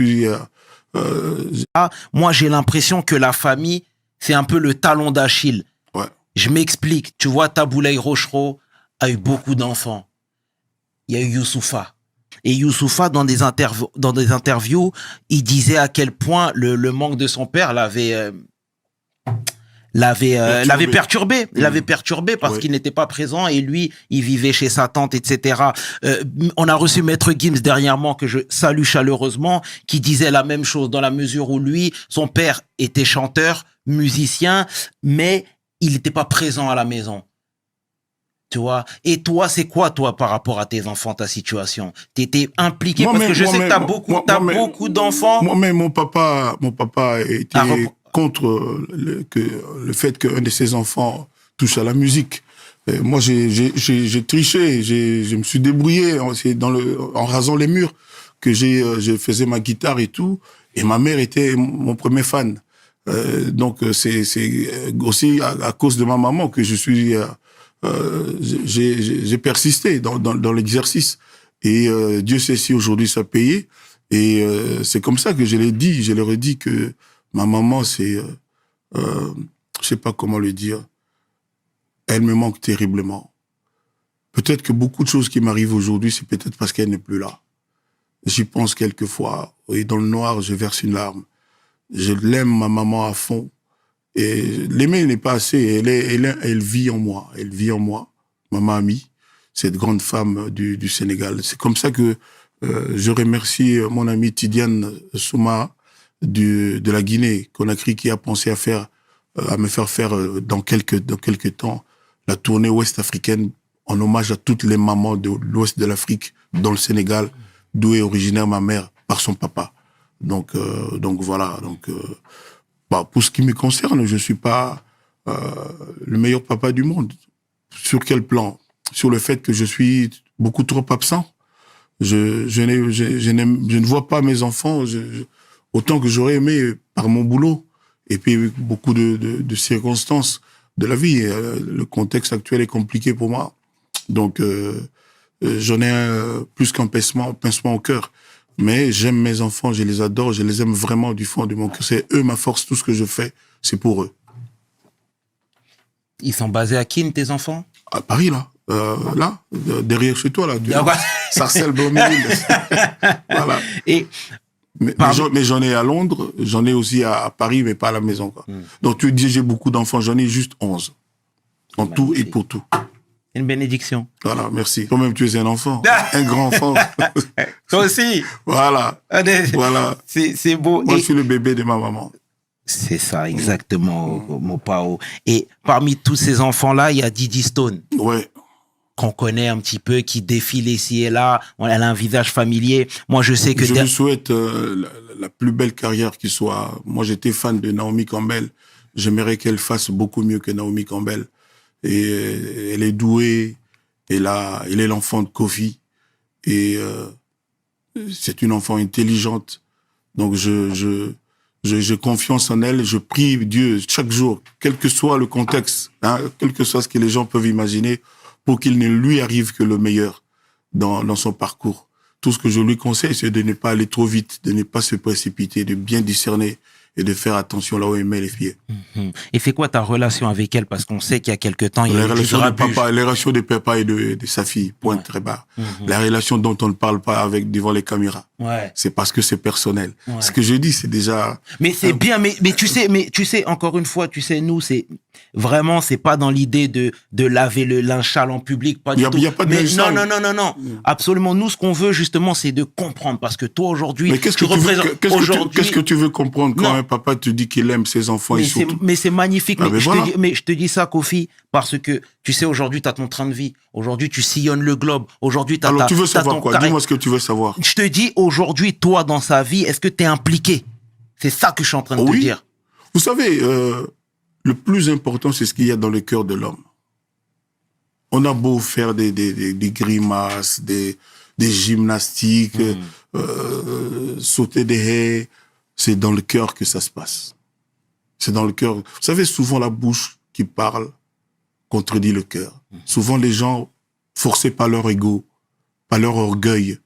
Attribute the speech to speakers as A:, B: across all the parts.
A: suis...
B: Moi, j'ai l'impression que la famille, c'est un peu le talon d'Achille.
A: Ouais.
B: Je m'explique. Tu vois, Taboulaye Rochereau a eu beaucoup d'enfants. Il y a eu Youssoufa. Et Youssoufa, dans des interviews, il disait à quel point le manque de son père l'avait perturbé. Il l'avait perturbé parce qu'il n'était pas présent et lui, il vivait chez sa tante, etc. On a reçu Maître Gims dernièrement, que je salue chaleureusement, qui disait la même chose dans la mesure où lui, son père était chanteur, musicien, mais il n'était pas présent à la maison. Tu vois. Et toi, c'est quoi, toi, par rapport à tes enfants, ta situation? T'étais impliqué parce que je sais que t'as beaucoup d'enfants.
A: Moi-même, mon papa était contre le fait qu'un de ses enfants touche à la musique. Et moi, j'ai triché, je me suis débrouillé en rasant les murs que je faisais ma guitare et tout. Et ma mère était mon premier fan. Donc, c'est aussi à cause de ma maman que je suis... j'ai persisté dans l'exercice et Dieu sait si aujourd'hui ça payait et c'est comme ça que je leur ai dit que ma maman c'est je sais pas comment le dire, elle me manque terriblement. Peut-être que beaucoup de choses qui m'arrivent aujourd'hui, c'est peut-être parce qu'elle n'est plus là. J'y pense quelquefois et dans le noir je verse une larme. Je l'aime, ma maman, à fond. Et l'aimer n'est pas assez. Elle vit en moi. Elle vit en moi. Maman Ami, cette grande femme du Sénégal. C'est comme ça que je remercie mon ami Tidiane Souma de la Guinée, Conakry, qui a pensé à me faire faire dans quelques temps la tournée ouest-africaine en hommage à toutes les mamans de l'ouest de l'Afrique, dans le Sénégal, d'où est originaire ma mère par son papa. Donc voilà. Pour ce qui me concerne, je suis pas le meilleur papa du monde. Sur quel plan? Sur le fait que je suis beaucoup trop absent. Je ne vois pas mes enfants autant que j'aurais aimé par mon boulot. Et puis beaucoup de circonstances de la vie. Le contexte actuel est compliqué pour moi. Donc j'en ai plus qu'un pincement au cœur. Mais j'aime mes enfants, je les adore, je les aime vraiment du fond de mon cœur. C'est eux ma force, tout ce que je fais, c'est pour eux.
B: Ils sont basés à Keene, tes enfants?
A: À Paris, là, derrière chez toi, là. Sarcelles, Beauméril. Voilà. Mais j'en ai à Londres, j'en ai aussi à Paris, mais pas à la maison, quoi. Donc tu dis, j'ai beaucoup d'enfants, j'en ai juste 11. En tout et pour tout.
B: Une bénédiction.
A: Voilà, merci. Toi-même, tu es un enfant. Un grand enfant.
B: Toi aussi.
A: Voilà. Voilà.
B: C'est beau.
A: Moi, je suis le bébé de ma maman.
B: C'est ça, exactement, mon pao. Et parmi tous ces enfants-là, il y a Didi Stone.
A: Ouais.
B: Qu'on connaît un petit peu, qui défile ici et là. Elle a un visage familier. Moi, je sais que...
A: Je lui souhaite la plus belle carrière qui soit. Moi, j'étais fan de Naomi Campbell. J'aimerais qu'elle fasse beaucoup mieux que Naomi Campbell. Et elle est douée, elle est l'enfant de Kofi, et c'est une enfant intelligente. Donc j'ai confiance en elle, je prie Dieu chaque jour, quel que soit le contexte, quel que soit ce que les gens peuvent imaginer, pour qu'il ne lui arrive que le meilleur dans son parcours. Tout ce que je lui conseille, c'est de ne pas aller trop vite, de ne pas se précipiter, de bien discerner et de faire attention là où elle met les pieds.
B: Et c'est quoi ta relation avec elle? Parce qu'on sait qu'il y a quelque temps, il y a
A: les relations de papa et de sa fille, point très bas. La relation dont on ne parle pas devant les caméras.
B: Ouais.
A: C'est parce que c'est personnel. Ouais. Ce que je dis, c'est déjà...
B: Mais c'est bien, mais tu sais, encore une fois, tu sais, nous, c'est vraiment, c'est pas dans l'idée de laver le linge sale en public, pas du tout.
A: Il n'y a pas de linge sale.
B: Non. Absolument. Nous, ce qu'on veut, justement, c'est de comprendre. Parce que toi, aujourd'hui,
A: mais qu'est-ce que tu veux comprendre quand un papa te dit qu'il aime ses enfants
B: mais c'est magnifique. Mais je te dis ça, Kofi, parce que, tu sais, aujourd'hui, tu as ton train de vie. Aujourd'hui, tu sillonnes le globe. Aujourd'hui, tu as
A: Alors, tu veux savoir quoi? Dis-moi ce que tu veux savoir.
B: Je te dis, aujourd'hui, toi, dans sa vie, est-ce que tu es impliqué? C'est ça que je suis en train de te dire.
A: Vous savez, le plus important, c'est ce qu'il y a dans le cœur de l'homme. On a beau faire des grimaces, des gymnastiques, sauter des haies, c'est dans le cœur que ça se passe. C'est dans le cœur. Vous savez, souvent la bouche qui parle contredit le cœur. Souvent les gens, forcés par leur ego, par leur orgueil,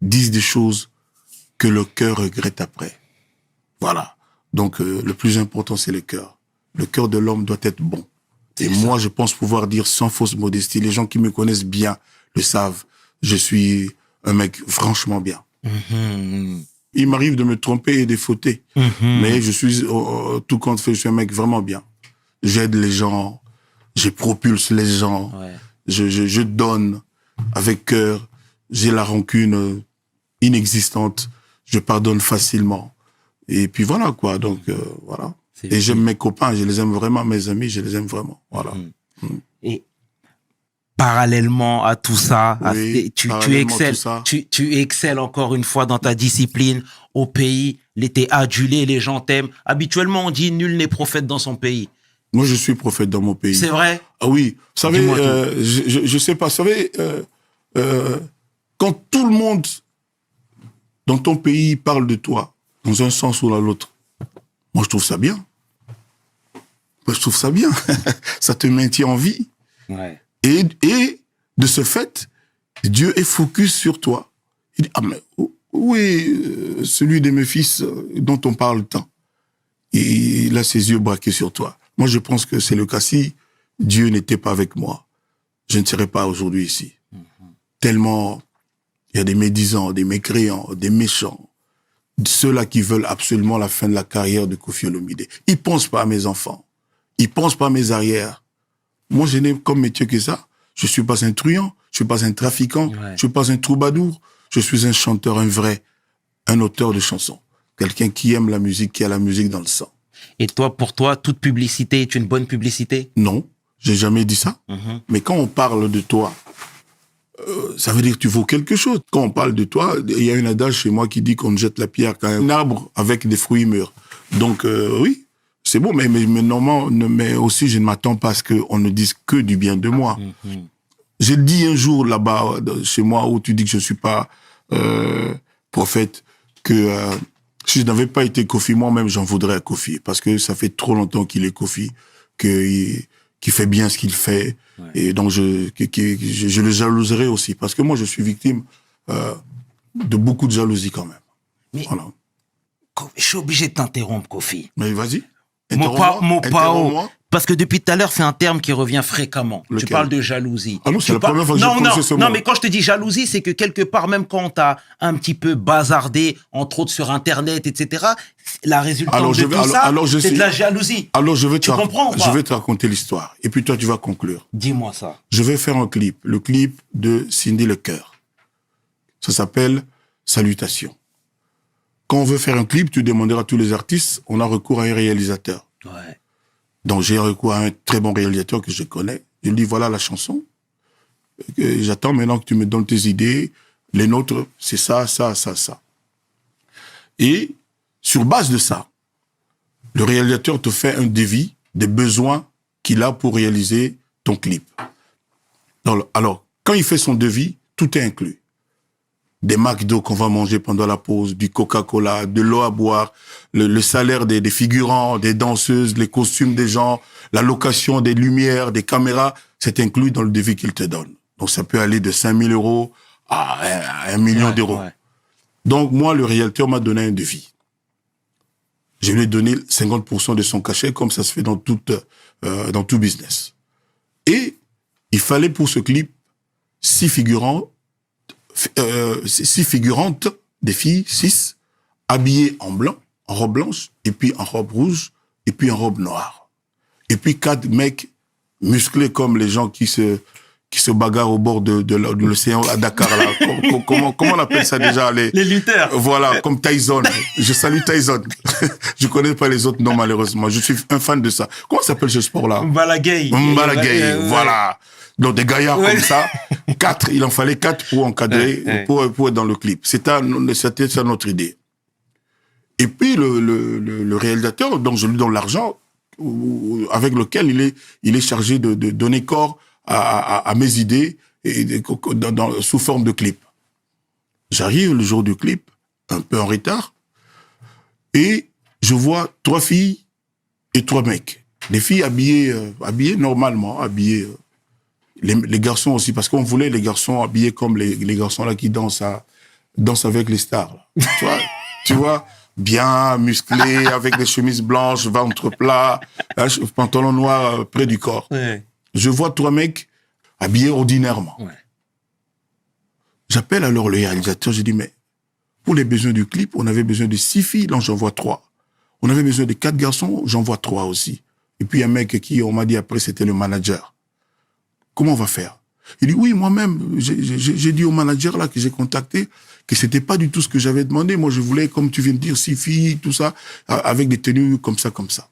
A: disent des choses que le cœur regrette après. Voilà. Donc, le plus important, c'est le cœur. Le cœur de l'homme doit être bon. Et moi, je pense pouvoir dire sans fausse modestie, les gens qui me connaissent bien le savent, je suis un mec franchement bien. Il m'arrive de me tromper et de fauter, mais je suis, tout compte fait, je suis un mec vraiment bien. J'aide les gens, je propulse les gens, je donne avec cœur, j'ai la rancune inexistante, je pardonne facilement. Et puis voilà quoi, donc voilà. Et j'aime mes copains, je les aime vraiment, mes amis, je les aime vraiment. Voilà.
B: Et parallèlement à tout ça, tu excelles, tu excelles encore une fois dans ta discipline au pays, t'es adulé, les gens t'aiment. Habituellement, on dit nul n'est prophète dans son pays.
A: Moi, je suis prophète dans mon pays.
B: C'est vrai?
A: Ah oui. Vous savez, je sais pas, vous savez, quand tout le monde dans ton pays parle de toi, dans un sens ou dans l'autre, moi, je trouve ça bien. Moi, je trouve ça bien. Ça te maintient en vie.
B: Ouais.
A: Et de ce fait, Dieu est focus sur toi. Il dit, ah mais où est celui de mes fils dont on parle tant? Et il a ses yeux braqués sur toi. Moi, je pense que c'est le cas. Si Dieu n'était pas avec moi, je ne serais pas aujourd'hui ici. Tellement, il y a des médisants, des mécréants, des méchants, ceux-là qui veulent absolument la fin de la carrière de Koffi Olomide. Ils pensent pas à mes enfants. Ils pensent pas à mes arrières. Moi, je n'ai comme métier que ça. Je suis pas un truand, je suis pas un trafiquant, je suis pas un troubadour. Je suis un chanteur, un vrai, un auteur de chansons. Quelqu'un qui aime la musique, qui a la musique dans le sang.
B: Et toi, pour toi, toute publicité est une bonne publicité?
A: Non, j'ai jamais dit ça. Mais quand on parle de toi, ça veut dire que tu vaux quelque chose. Quand on parle de toi, il y a un adage chez moi qui dit qu'on ne jette la pierre qu'à un arbre avec des fruits mûrs. Donc, oui, c'est bon, mais normalement, mais aussi, je ne m'attends pas à ce qu'on ne dise que du bien de moi. J'ai dit un jour là-bas, chez moi, où tu dis que je ne suis pas prophète, que si je n'avais pas été Koffi, moi-même, j'en voudrais à Koffi. Parce que ça fait trop longtemps qu'il est Koffi, qu'il fait bien ce qu'il fait. Et donc, je le jalouserais aussi. Parce que moi, je suis victime de beaucoup de jalousie quand même.
B: Mais
A: voilà.
B: Je suis obligé de t'interrompre, Koffi.
A: Mais vas-y.
B: Mon pao. Parce que depuis tout à l'heure, c'est un terme qui revient fréquemment.
A: Lequel?
B: Tu parles de jalousie.
A: Ah non, c'est la première fois que j'ai prononcé ce mot.
B: Non, mais quand je te dis jalousie, c'est que quelque part, même quand t'as un petit peu bazardé, entre autres sur Internet, etc., la résultante de tout ça, c'est de la jalousie.
A: Alors,
B: tu comprends ou pas?
A: Je vais te raconter l'histoire. Et puis toi, tu vas conclure.
B: Dis-moi ça.
A: Je vais faire un clip. Le clip de Cindy Lecoeur. Ça s'appelle Salutations. Quand on veut faire un clip, tu demanderas à tous les artistes, on a recours à un réalisateur.
B: Ouais.
A: Donc, j'ai recours à un très bon réalisateur que je connais. Je lui dis, voilà la chanson. J'attends maintenant que tu me donnes tes idées. Les nôtres, c'est ça, ça, ça, ça. Et sur base de ça, le réalisateur te fait un devis des besoins qu'il a pour réaliser ton clip. Alors, quand il fait son devis, tout est inclus. Des McDo qu'on va manger pendant la pause, du Coca-Cola, de l'eau à boire, le salaire des figurants, des danseuses, les costumes des gens, la location des lumières, des caméras, c'est inclus dans le devis qu'il te donne. Donc ça peut aller de 5 000 € à 1 million d'euros. Ouais. Donc moi, le réalisateur m'a donné un devis. Je lui ai donné 50% de son cachet, comme ça se fait dans tout business. Et il fallait pour ce clip 6 figurantes, des filles, 6, habillées en blanc, en robe blanche, et puis en robe rouge, et puis en robe noire. Et puis 4 mecs musclés comme les gens qui se bagarrent au bord de l'océan à Dakar, là. Comment on appelle ça déjà? Les
B: lutteurs.
A: Voilà, comme Tyson. Je salue Tyson. Je connais pas les autres noms, malheureusement. Je suis un fan de ça. Comment s'appelle ce sport-là?
B: Mbala-Gaye.
A: Mbala-Gaye, voilà. Donc des gaillards comme ça, 4, il en fallait 4 pour encadrer, pour être dans le clip. C'était ça notre idée. Et puis le réalisateur, donc je lui donne l'argent avec lequel il est chargé de donner corps à mes idées sous forme de clip. J'arrive le jour du clip, un peu en retard, et je vois 3 filles et 3 mecs. Les filles habillées normalement, habillées. Les garçons aussi, parce qu'on voulait les garçons habillés comme les garçons là qui dansent Danse avec les stars. Là. Tu vois, bien musclé, avec des chemises blanches, ventre plat, pantalon noir près du corps.
B: Ouais.
A: Je vois 3 mecs habillés ordinairement.
B: Ouais.
A: J'appelle alors le réalisateur, je dis, mais pour les besoins du clip, on avait besoin de 6 filles, donc j'en vois 3. On avait besoin de 4 garçons, j'en vois 3 aussi. Et puis un mec qui, on m'a dit après, c'était le manager. Comment on va faire? Il dit, oui, moi-même, j'ai dit au manager là que j'ai contacté que c'était pas du tout ce que j'avais demandé. Moi, je voulais, comme tu viens de dire, 6 filles, tout ça, avec des tenues comme ça, comme ça.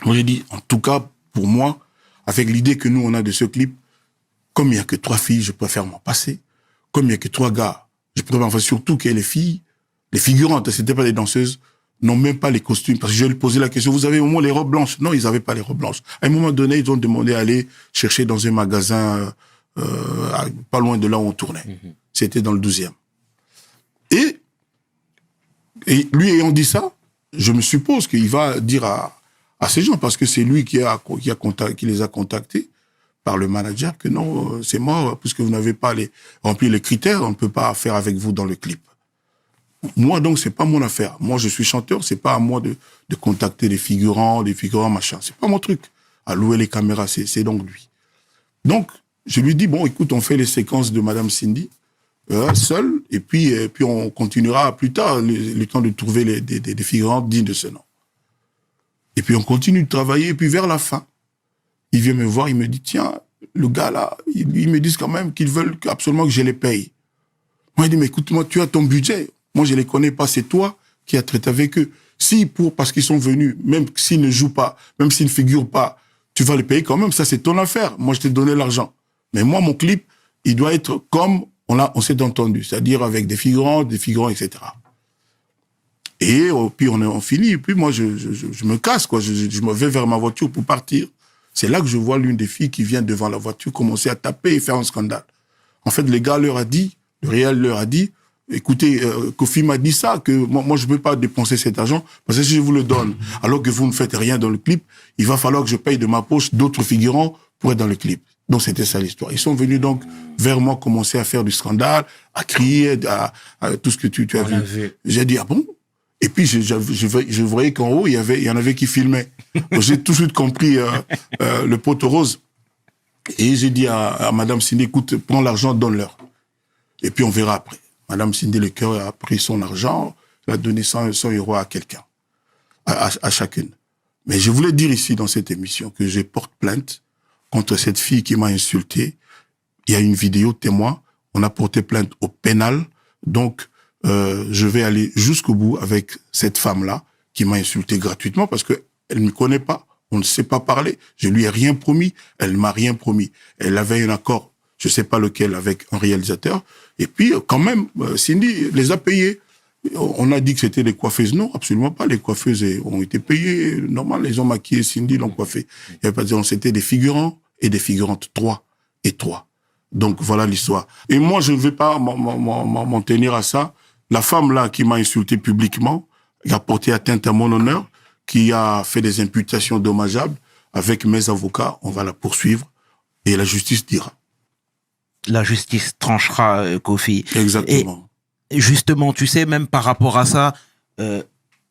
A: Moi, j'ai dit, en tout cas, pour moi, avec l'idée que nous, on a de ce clip, comme il y a que 3 filles, je préfère m'en passer. Comme il y a que 3 gars, je préfère m'en passer. Surtout que les filles, les figurantes, c'était pas des danseuses, n'ont même pas les costumes. Parce que je lui ai posé la question, vous avez au moins les robes blanches? Non, ils avaient pas les robes blanches. À un moment donné, ils ont demandé à aller chercher dans un magasin, pas loin de là où on tournait. Mm-hmm. C'était dans le 12e. Et lui ayant dit ça, je me suppose qu'il va dire à ces gens, parce que c'est lui qui les a contactés par le manager, que non, c'est mort, puisque vous n'avez pas rempli les critères, on ne peut pas faire avec vous dans le clip. Moi, donc, c'est pas mon affaire. Moi, je suis chanteur, c'est pas à moi de contacter des figurants, machin. C'est pas mon truc. À louer les caméras, c'est donc lui. Donc, je lui dis, bon, écoute, on fait les séquences de Madame Cindy, seul, et puis on continuera plus tard, le temps de trouver des figurantes dignes de ce nom. Et puis on continue de travailler, et puis vers la fin, il vient me voir, il me dit, tiens, le gars là, ils me disent quand même qu'ils veulent absolument que je les paye. Moi, il dit, mais écoute-moi, tu as ton budget. Moi, je les connais pas, c'est toi qui as traité avec eux. Si parce qu'ils sont venus, même s'ils ne jouent pas, même s'ils ne figurent pas, tu vas les payer quand même, ça c'est ton affaire. Moi, je t'ai donné l'argent. Mais moi, mon clip, il doit être comme on s'est entendu, c'est-à-dire avec des figurants, etc. Et puis on finit, et puis moi, je me casse, quoi. Je me vais vers ma voiture pour partir. C'est là que je vois l'une des filles qui vient devant la voiture commencer à taper et faire un scandale. En fait, le réel leur a dit, écoutez, Kofi m'a dit ça, que moi je ne peux pas dépenser cet argent, parce que si je vous le donne, alors que vous ne faites rien dans le clip, il va falloir que je paye de ma poche d'autres figurants pour être dans le clip. Donc c'était ça l'histoire. Ils sont venus donc vers moi commencer à faire du scandale, à crier, à tout ce que tu as vu. J'ai dit, ah bon? Et puis je voyais qu'en haut, il y en avait qui filmaient. Donc j'ai tout de suite compris le poteau rose. Et j'ai dit à Madame Cindy, écoute, prends l'argent, donne-leur. Et puis on verra après. Madame Cindy Lecoeur a pris son argent, elle a donné 100 euros à quelqu'un, à chacune. Mais je voulais dire ici dans cette émission que je porte plainte contre cette fille qui m'a insulté. Il y a une vidéo témoin. On a porté plainte au pénal. Donc, je vais aller jusqu'au bout avec cette femme-là qui m'a insulté gratuitement parce que elle ne me connaît pas. On ne sait pas parler. Je lui ai rien promis. Elle ne m'a rien promis. Elle avait un accord, je sais pas lequel, avec un réalisateur. Et puis, quand même, Cindy les a payés. On a dit que c'était des coiffeuses. Non, absolument pas. Les coiffeuses ont été payées. Normal, les ont maquillé, Cindy l'ont coiffé. Il n'y avait pas de dire, c'était des figurants et des figurantes, 3 et 3. Donc, voilà l'histoire. Et moi, je ne vais pas m'en tenir à ça. La femme là qui m'a insulté publiquement, qui a porté atteinte à mon honneur, qui a fait des imputations dommageables, avec mes avocats, on va la poursuivre et la justice dira.
B: La justice tranchera, Kofi.
A: Exactement.
B: Et justement, tu sais, même par rapport à ça,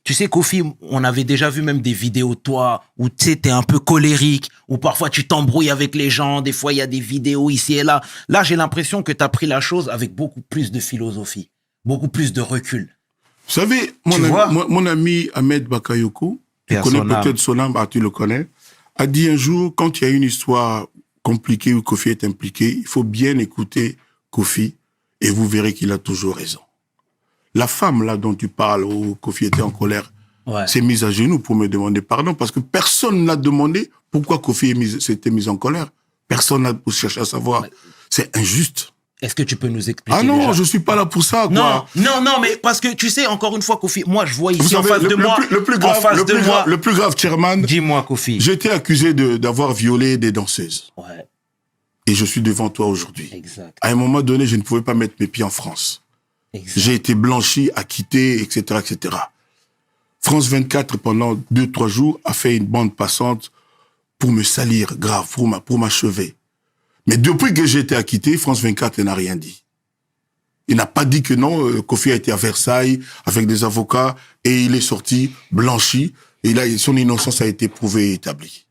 B: tu sais, Kofi, on avait déjà vu même des vidéos de toi où tu sais, t'es un peu colérique, où parfois tu t'embrouilles avec les gens, des fois il y a des vidéos ici et là. Là, j'ai l'impression que tu as pris la chose avec beaucoup plus de philosophie, beaucoup plus de recul.
A: Vous savez, mon ami Ahmed Bakayoko, tu connais peut-être son âme, tu le connais, a dit un jour, quand il y a une histoire compliquée où Kofi est impliqué, il faut bien écouter Kofi et vous verrez qu'il a toujours raison. La femme là dont tu parles, où Kofi était en colère, s'est mise à genoux pour me demander pardon parce que personne n'a demandé pourquoi Kofi s'était mis en colère. Personne n'a cherché à savoir. C'est injuste.
B: Est-ce que tu peux nous expliquer?
A: Ah non,
B: déjà?
A: je suis pas là pour ça, quoi.
B: Non, mais parce que tu sais, encore une fois, Kofi, moi je vois ici en face de moi,
A: le plus grave, Chairman.
B: Dis-moi, Kofi.
A: J'ai été accusé d'avoir violé des danseuses.
B: Ouais.
A: Et je suis devant toi aujourd'hui.
B: Exact.
A: À un moment donné, je ne pouvais pas mettre mes pieds en France.
B: Exact.
A: J'ai été blanchi, acquitté, etc., etc. France 24, pendant 2-3 jours, a fait une bande passante pour me salir, grave, pour m'achever. Mais depuis que j'ai été acquitté, France 24 n'a rien dit. Il n'a pas dit que non, Kofi a été à Versailles avec des avocats et il est sorti blanchi. Et là, son innocence a été prouvée et établie.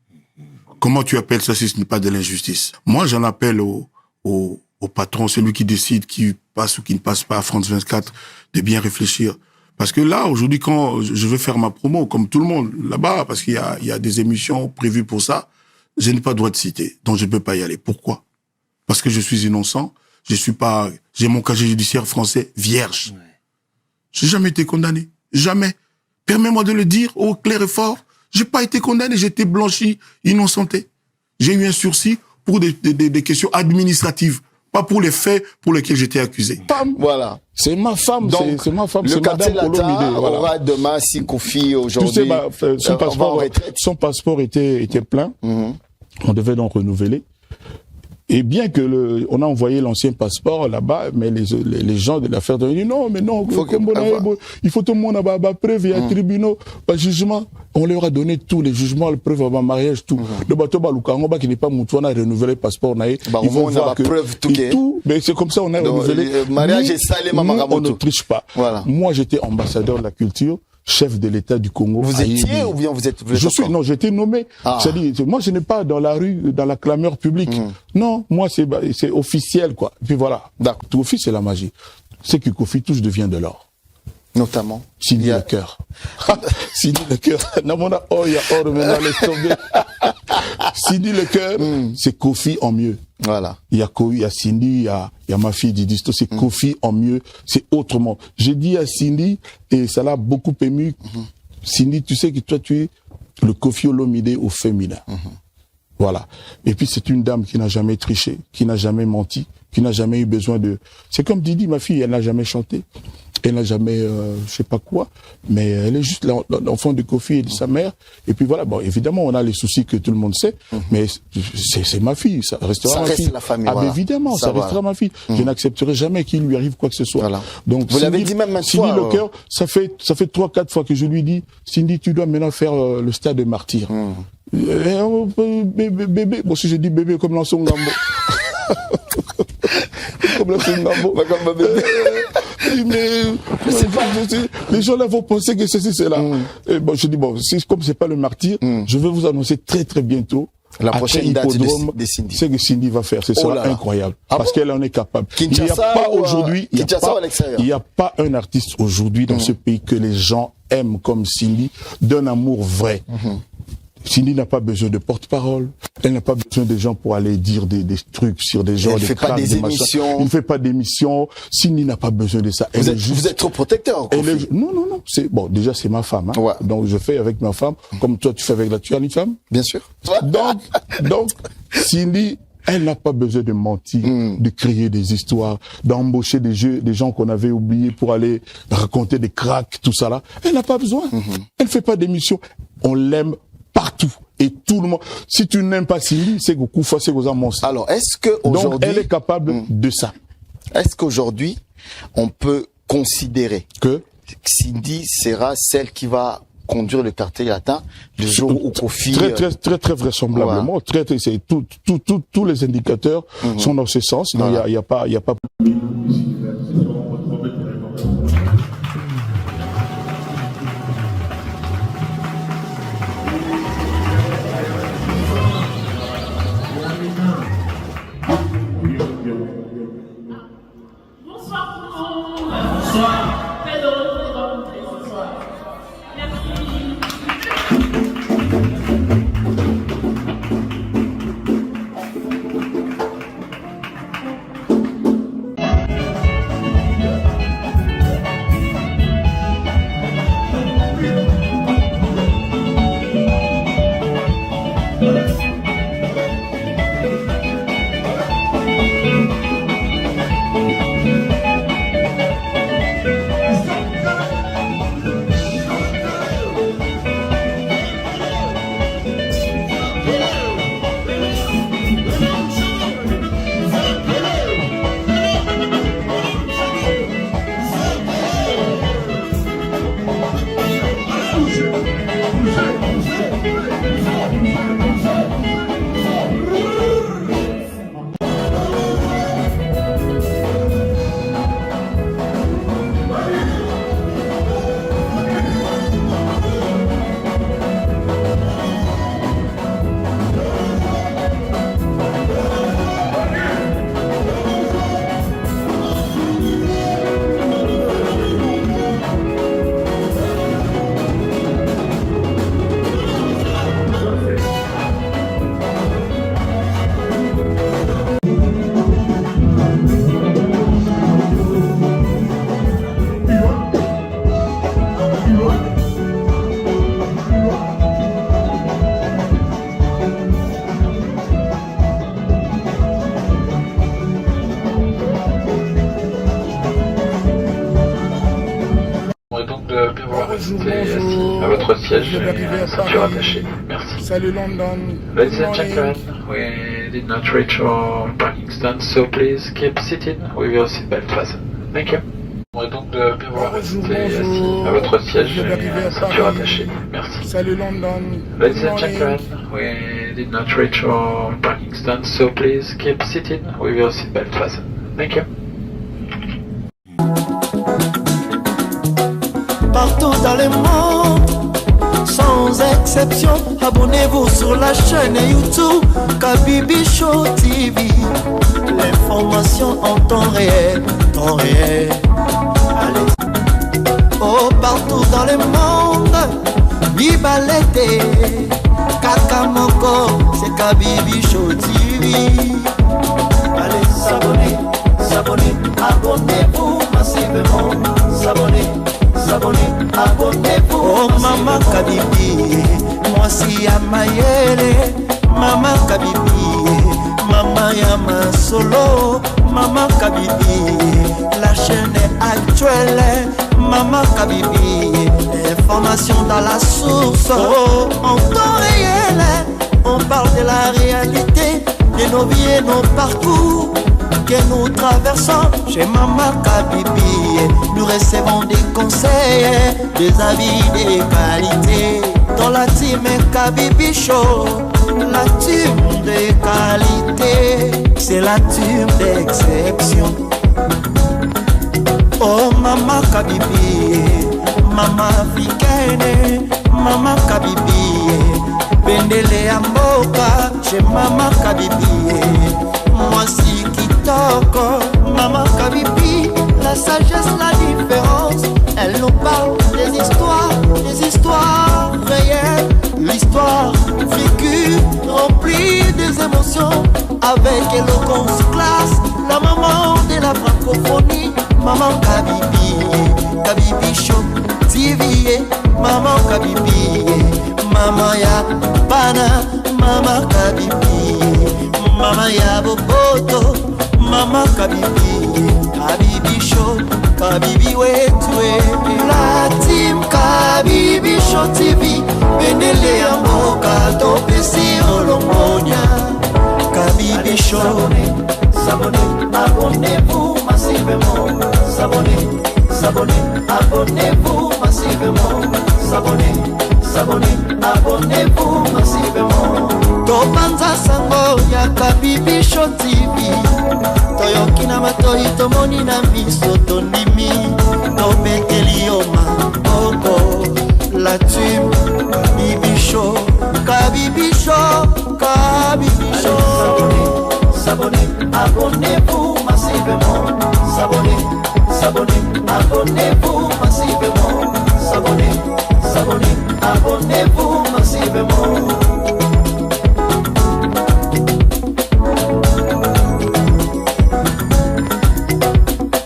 A: Comment tu appelles ça si ce n'est pas de l'injustice? Moi, j'en appelle au patron, celui qui décide qui passe ou qui ne passe pas à France 24, de bien réfléchir. Parce que là, aujourd'hui, quand je veux faire ma promo, comme tout le monde, là-bas, parce qu'il y a des émissions prévues pour ça, je n'ai pas droit de citer, donc je ne peux pas y aller. Pourquoi? Parce que je suis innocent, j'ai mon casier judiciaire français vierge. Ouais. J'ai jamais été condamné. Jamais. Permets-moi de le dire au clair et fort. J'ai pas été condamné, j'ai été blanchi, innocenté. J'ai eu un sursis pour des questions administratives, pas pour les faits pour lesquels j'étais accusé.
C: Voilà.
A: C'est ma femme, c'est ma femme.
C: Le quartier latin aura demain si Kofi aujourd'hui. Tu
A: sais, son passeport était plein. On devait donc renouveler. Et bien que on a envoyé l'ancien passeport là-bas, mais les gens de l'affaire ont dit non, mais non, il faut tout le monde avoir preuve, il y a tribunaux, jugement. On leur a donné tous les jugements, les preuves avant mariage, tout. Le bateau Balukangoba qui n'est pas mouton, on a renouvelé le passeport, ils vont voir que tout, mais c'est comme ça on a renouvelé.
C: Mariage est salé, maman.
A: On ne triche pas. Voilà. Moi, j'étais ambassadeur de la culture. Chef de l'État du Congo.
C: Vous étiez ou bien vous êtes
A: non, j'ai été nommé. C'est-à-dire, moi, je n'ai pas dans la rue, dans la clameur publique. Non, moi, c'est officiel, quoi. Puis voilà. D'accord. Tout office, c'est la magie. C'est que Kofi touche devient de l'or.
C: Notamment.
A: Cindy le cœur. Cindy le cœur. Namona, oh, il y a or, maintenant, laisse tomber. Cindy le cœur, c'est Kofi en mieux.
C: Voilà.
A: Il y a Cindy, il y a ma fille Didisto, c'est Kofi en mieux, c'est autrement. J'ai dit à Cindy, et ça l'a beaucoup ému, Cindy, tu sais que toi, tu es le Kofi Olomide au féminin. Voilà. Et puis, c'est une dame qui n'a jamais triché, qui n'a jamais menti, qui n'a jamais eu besoin de... C'est comme Didi, ma fille, elle n'a jamais chanté. Elle n'a jamais, je sais pas quoi, mais elle est juste l'enfant de Kofi et de sa mère. Et puis voilà, bon, évidemment, on a les soucis que tout le monde sait, mais c'est ma fille, ça restera ma fille.
C: Ça reste la famille,
A: ah, voilà. Évidemment, ça restera ma fille. Je n'accepterai jamais qu'il lui arrive quoi que ce soit. Voilà. Donc,
C: vous l'avez dit même maintenant.
A: Cindy le cœur, ça fait 3-4 fois que je lui dis, Cindy, tu dois maintenant faire le stade de martyr. Bébé, bon, si je dis bébé comme Lanson Gambo. Comme Lanson Gambo.
C: Comme bébé.
A: Mais les gens là vont penser que ceci c'est là. Et bon, je dis bon, comme c'est pas le martyr, je vais vous annoncer très très bientôt.
C: La prochaine date de Cindy.
A: C'est que Cindy va faire, ce sera incroyable, parce qu'elle en est capable.
C: Kinshasa,
A: il n'y a pas aujourd'hui,
C: il
A: n'y a pas un artiste aujourd'hui dans ce pays que les gens aiment comme Cindy, d'un amour vrai. Cindy n'a pas besoin de porte-parole. Elle n'a pas besoin de gens pour aller dire des trucs sur des gens.
C: Elle ne fait pas des émissions.
A: Il ne fait pas d'émissions. Cindy n'a pas besoin de ça.
C: Vous êtes trop protecteur.
A: Non. Bon, déjà, c'est ma femme. Hein. Ouais. Donc, je fais avec ma femme. Comme toi, tu fais avec tu as une femme?
C: Bien sûr.
A: Donc, Cindy, elle n'a pas besoin de mentir, de créer des histoires, d'embaucher des gens qu'on avait oubliés pour aller raconter des cracks, tout ça là. Elle n'a pas besoin. Elle ne fait pas d'émissions. On l'aime partout. Et tout le monde. Si tu n'aimes pas Cindy, c'est que Koufa, c'est que monstre.
C: Alors, est-ce qu'aujourd'hui.
A: Donc, elle est capable de ça.
C: Est-ce qu'aujourd'hui, on peut considérer que Cindy sera celle qui va conduire le quartier latin le jour où Kofi.
A: Très vraisemblablement. Voilà. Tous les indicateurs sont dans ce sens. Voilà. Il y a pas.
D: à votre siège, ceinture attachée. Merci.
A: Salut London.
D: Ladies and gentlemen, we did not reach our parking stand, so please keep sitting with your seatbelt fastened. Thank you. On va donc de bien vouloir rester assis à votre siège, ceinture attachée. Merci.
A: Salut London.
D: Ladies and gentlemen, we did not reach our parking stand, so please keep sitting with your seatbelt fastened. Thank you.
E: Partout dans le monde, sans exception, abonnez-vous sur la chaîne YouTube Kabibi Show TV. L'information en temps réel, temps réel. Allez. Oh, partout dans le monde, Bibalete, Kakamoko, c'est Kabibi Show TV. Allez, s'abonner, s'abonner, abonnez-vous massivement, s'abonner. Abonnez-vous. Oh Mama Kabibi, moi si ya mayele, Mama Kabibi, Mama Yama Solo, Mama Kabibi, la chaîne est actuelle, Mama Kabibi, information dans la source, oh, en temps réel, on parle de la réalité, de nos vies et nos parcours que nous traversons chez Mama Kabibi. Nous recevons des conseils, des avis, des qualités. Dans la team Kabibi Show, la team de qualité, c'est la team d'exception. Oh Mama Kabibi, Mama africaine, Mama Kabibi, Bendele ya mboka chez Mama Kabibi. Moi si Kitoko, Mama Kabibi, la sagesse, la différence. Elle nous parle des histoires réelles, l'histoire vécue, remplie des émotions, avec éloquence, classe, la maman de la francophonie, Maman Kabibi, Kabibi Show TV, Maman Kabibi, Maman ya Bana, Maman Kabibi, Maman ya Boboto, Maman Kabibi, Kabibi Show, Kabibi wetwe. La team Kabibi Show TV, Benele ya mboka, topesi olongonya. Kabibi Show, abonnez-vous massivement, abonnez-vous massivement, abonnez-vous massivement. Topanza sango ya Kabibi Show TV, toyokina matoi tomoni na miso tondimi, tobeteli yo maboko. La team Kabibi Show, Kabibi Show, Kabibi Show. Abonnez-vous massivement, abonnez-vous massivement, abonnez-vous.